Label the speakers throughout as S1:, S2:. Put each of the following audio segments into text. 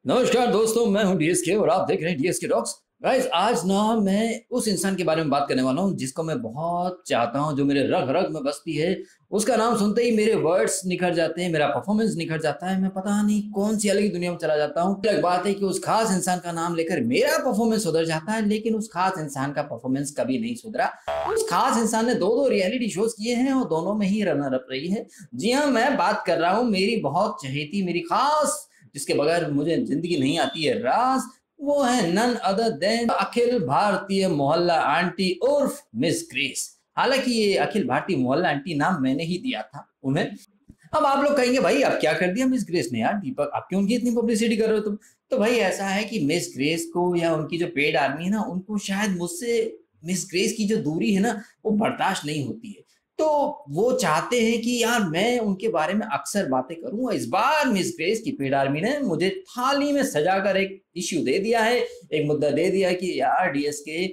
S1: नमस्कार दोस्तों, मैं हूं डीएसके और आप देख रहे हैं डीएसके टॉक्स। गाइस, आज ना मैं उस इंसान के बारे में बात करने वाला हूं जिसको मैं बहुत चाहता हूं, जो मेरे रग रग में बसती है। उसका नाम सुनते ही मेरे वर्ड्स निखर जाते हैं, मेरा परफॉर्मेंस निखर जाता है। मैं पता नहीं कौन सी अलग ही दुनिया में चला जाता हूं। अलग बात है कि उस खास इंसान का नाम लेकर मेरा परफॉर्मेंस सुधर जाता है, लेकिन उस खास इंसान का परफॉर्मेंस कभी नहीं सुधरा। उस खास इंसान ने दो दो रियलिटी शोज किए हैं और दोनों में ही रनर अप रही है। जी हाँ, मैं बात कर रहा हूँ मेरी बहुत चहेती, मेरी खास, जिसके बगैर मुझे जिंदगी नहीं आती है राज। वो है none other than Akhil Bharatiya मोहल्ला आंटी उर्फ मिस ग्रेस। हालांकि ये अखिल भारतीय मोहल्ला आंटी नाम मैंने ही दिया था उन्हें। अब आप लोग कहेंगे, भाई अब क्या कर दिया मिस ग्रेस ने? यार दीपक, आप क्यों उनकी इतनी पब्लिसिटी कर रहे हो तुम? तो भाई ऐसा है कि मिस ग्रेस को या उनकी जो पेड आर्मी है ना, उनको शायद मुझसे मिस ग्रेस की जो दूरी है ना, वो बर्दाश्त नहीं होती है। तो वो चाहते हैं कि यार मैं उनके बारे में अक्सर बातें करूं। इस बार मिस ग्रेस की पेड आर्मी ने मुझे थाली में सजाकर एक इश्यू दे दिया है, एक मुद्दा दे दिया है कि यार डीएसके,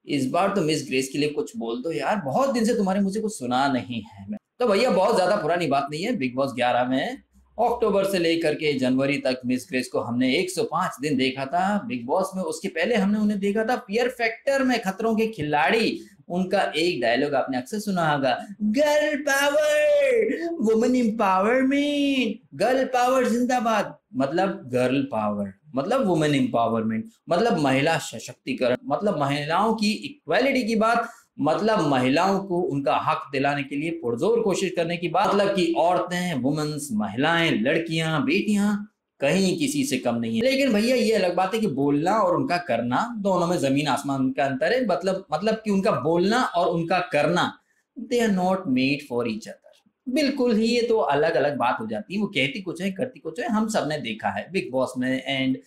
S1: इस बार तो मिस ग्रेस के लिए कुछ बोल दो यार, बहुत दिन से तुम्हारे मुझे कुछ सुना नहीं है। तो भैया बहुत ज्यादा पुरानी बात नहीं है। बिग बॉस 11 में अक्टूबर से लेकर के जनवरी तक मिस ग्रेस को हमने 105 दिन देखा था बिग बॉस में। उसके पहले हमने उन्हें देखा था फियर फैक्टर में, खतरों के खिलाड़ी। उनका एक डायलॉग आपने अक्सर सुना होगा, girl power, women empowerment, girl power जिंदाबाद। मतलब गर्ल पावर मतलब वुमेन एम्पावरमेंट, मतलब महिला सशक्तिकरण, मतलब महिलाओं की इक्वालिटी की बात, मतलब महिलाओं को उनका हक दिलाने के लिए पुरजोर कोशिश करने की बात। मतलब कि औरतें, वुमेन्स, महिलाएं, लड़कियां, बेटियां कहीं किसी से कम नहीं है। लेकिन भैया ये अलग बात है कि बोलना और उनका करना, दोनों में जमीन आसमान का अंतर है। मतलब कि उनका बोलना और उनका करना, they are not made for each other. बिल्कुल ही, ये तो अलग अलग बात हो जाती है। वो कहती कुछ है, करती कुछ है। हम सबने देखा है बिग बॉस में, एंड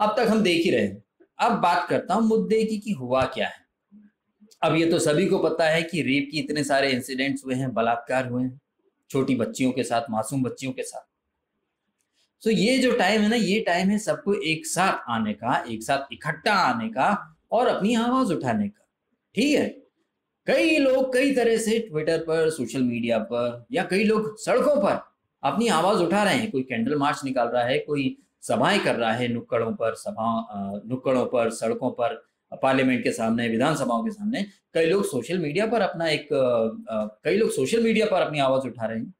S1: अब तक हम देख ही रहे हैं। अब बात करता हूँ मुद्दे की कि हुआ क्या है। अब ये तो सभी को पता है कि रेप की इतने सारे इंसिडेंट्स हुए हैं, बलात्कार हुए हैं छोटी बच्चियों के साथ, मासूम बच्चियों के साथ। तो ये जो टाइम है ना, ये टाइम है सबको एक साथ आने का, एक साथ इकट्ठा आने का और अपनी आवाज उठाने का। ठीक है, कई लोग कई तरह से ट्विटर पर, सोशल मीडिया पर, या कई लोग सड़कों पर अपनी आवाज उठा रहे हैं। कोई कैंडल मार्च निकाल रहा है, कोई सभाएं कर रहा है नुक्कड़ों पर, नुक्कड़ों पर, सड़कों पर, पार्लियामेंट के सामने, विधानसभाओं के सामने। कई लोग सोशल मीडिया पर कई लोग सोशल मीडिया पर अपनी आवाज उठा रहे हैं।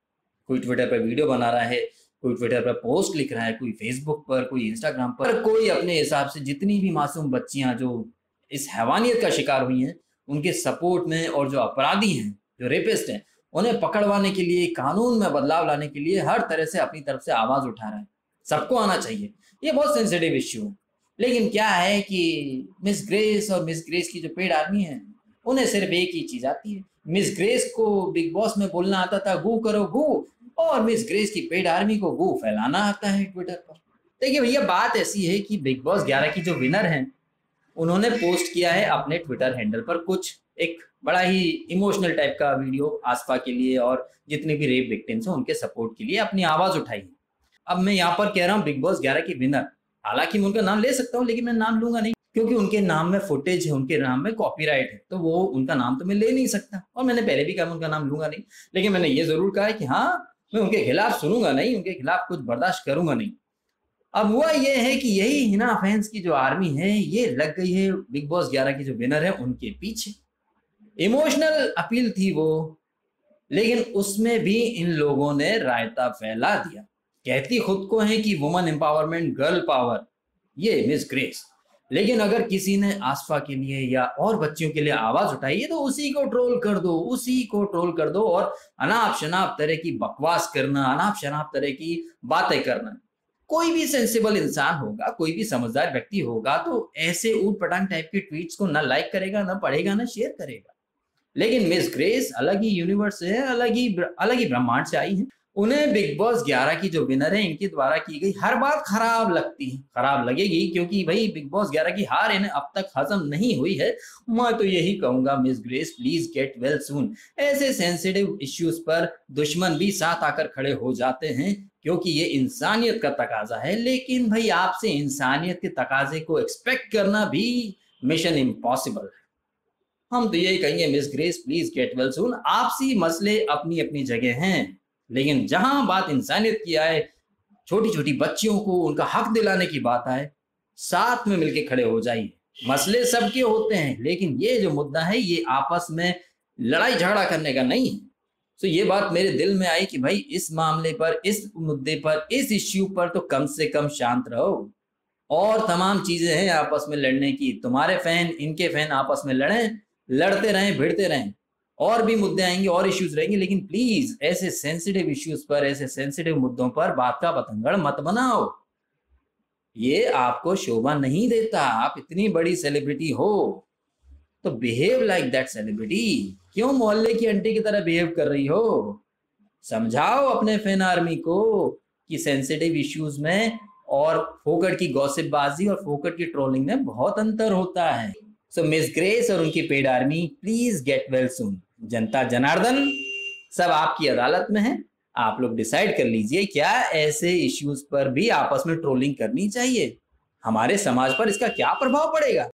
S1: कोई ट्विटर पर वीडियो बना रहा है, कोई ट्विटर पर पोस्ट लिख रहा है, कोई फेसबुक पर, कोई इंस्टाग्राम पर, कोई अपने हिसाब से जितनी भी मासूम बच्चियां जो इस हैवानियत का शिकार हुई हैं उनके सपोर्ट में, और जो अपराधी हैं, जो रेपिस्ट हैं, उन्हें पकड़वाने के लिए, कानून में बदलाव लाने के लिए हर तरह से अपनी तरफ से आवाज उठा रहा है। सबको आना चाहिए, ये बहुत सेंसिटिव इश्यू है। लेकिन क्या है कि मिस ग्रेस और मिस ग्रेस की जो पेड आर्मी है, उन्हें सिर्फ एक ही चीज आती है। मिस ग्रेस को बिग बॉस में बोलना आता था गू करो गू, और मिस ग्रेस की पेड आर्मी को गू फैलाना आता है ट्विटर पर। देखिए भैया, बात ऐसी है कि बिग बॉस 11 की जो विनर हैं, उन्होंने पोस्ट किया है अपने ट्विटर हैंडल पर कुछ एक बड़ा ही इमोशनल टाइप का वीडियो आसपा के लिए और जितने भी रेप विक्टिम्स हैं उनके सपोर्ट के लिए अपनी आवाज उठाई है। अब मैं यहाँ पर कह रहा हूँ बिग बॉस 11 की विनर, हालांकि मैं उनका नाम ले सकता हूँ लेकिन मैं नाम लूंगा नहीं, क्योंकि उनके नाम में फुटेज है, उनके नाम में कॉपीराइट है, तो वो उनका नाम तो मैं ले नहीं सकता। और मैंने पहले भी कहा मैं उनका नाम लूंगा नहीं। लेकिन मैंने ये जरूर कहा है कि हाँ, मैं उनके खिलाफ सुनूंगा नहीं, उनके खिलाफ कुछ बर्दाश्त करूंगा नहीं। अब हुआ ये है कि यही हिना फैंस की जो आर्मी है, ये लग गई है बिग बॉस 11 की जो विनर है उनके पीछे। इमोशनल अपील थी वो, लेकिन उसमें भी इन लोगों ने रायता फैला दिया। कहती खुद को है कि वुमेन एम्पावरमेंट, गर्ल पावर, ये मिस ग्रेस। लेकिन अगर किसी ने आसफा के लिए या और बच्चियों के लिए आवाज उठाई है तो उसी को ट्रोल कर दो, उसी को ट्रोल कर दो, और अनाप शनाप तरह की बकवास करना, अनाप शनाप तरह की बातें करना। कोई भी सेंसिबल इंसान होगा, कोई भी समझदार व्यक्ति होगा तो ऐसे ऊट पटांग टाइप के ट्वीट्स को ना लाइक करेगा, ना पढ़ेगा, ना शेयर करेगा। लेकिन मिस ग्रेस अलग ही यूनिवर्स से है, अलग ही ब्रह्मांड से आई है। उन्हें बिग बॉस 11 की जो विनर है, इनके द्वारा की गई हर बात खराब लगती है, खराब लगेगी, क्योंकि भाई बिग बॉस 11 की हार इन्हें अब तक हजम नहीं हुई है। मैं तो यही कहूंगा, miss grace please get well soon. ऐसे सेंसिटिव इश्यूज पर दुश्मन भी साथ आकर खड़े हो जाते हैं, क्योंकि ये इंसानियत का तकाजा है। लेकिन भाई आपसे इंसानियत के तकाजे को एक्सपेक्ट करना भी मिशन इम्पॉसिबल है। हम तो यही कहेंगे, miss grace please get well soon. आपसी मसले अपनी अपनी जगह हैं, लेकिन जहां बात इंसानियत की आए, छोटी छोटी बच्चियों को उनका हक दिलाने की बात आए, साथ में मिलके खड़े हो जाइए। मसले सबके होते हैं, लेकिन ये जो मुद्दा है ये आपस में लड़ाई झगड़ा करने का नहीं है। तो ये बात मेरे दिल में आई कि भाई इस मामले पर, इस मुद्दे पर, इस इश्यू पर तो कम से कम शांत रहो। और तमाम चीजें हैं आपस में लड़ने की, तुम्हारे फैन इनके फैन आपस में लड़ें, लड़ते रहें, भिड़ते रहें, और भी मुद्दे आएंगे और इश्यूज रहेंगे, लेकिन प्लीज ऐसे सेंसिटिव इश्यूज पर, ऐसे सेंसिटिव मुद्दों पर बात का बतंगड़ मत बनाओ। ये आपको शोभा नहीं देता। आप इतनी बड़ी सेलिब्रिटी हो तो बिहेव लाइक दैट सेलिब्रिटी। क्यों मोहल्ले की आंटी की तरह बिहेव कर रही हो? समझाओ अपने फैन आर्मी को कि सेंसिटिव इश्यूज में और फोकट की गॉसिपबाजी और फोकट की ट्रोलिंग में बहुत अंतर होता है। सो मिस ग्रेस और उनकी paid army, please get well soon. जनता जनार्दन सब आपकी अदालत में है। आप लोग डिसाइड कर लीजिए क्या ऐसे इश्यूज पर भी आपस में ट्रोलिंग करनी चाहिए। हमारे समाज पर इसका क्या प्रभाव पड़ेगा।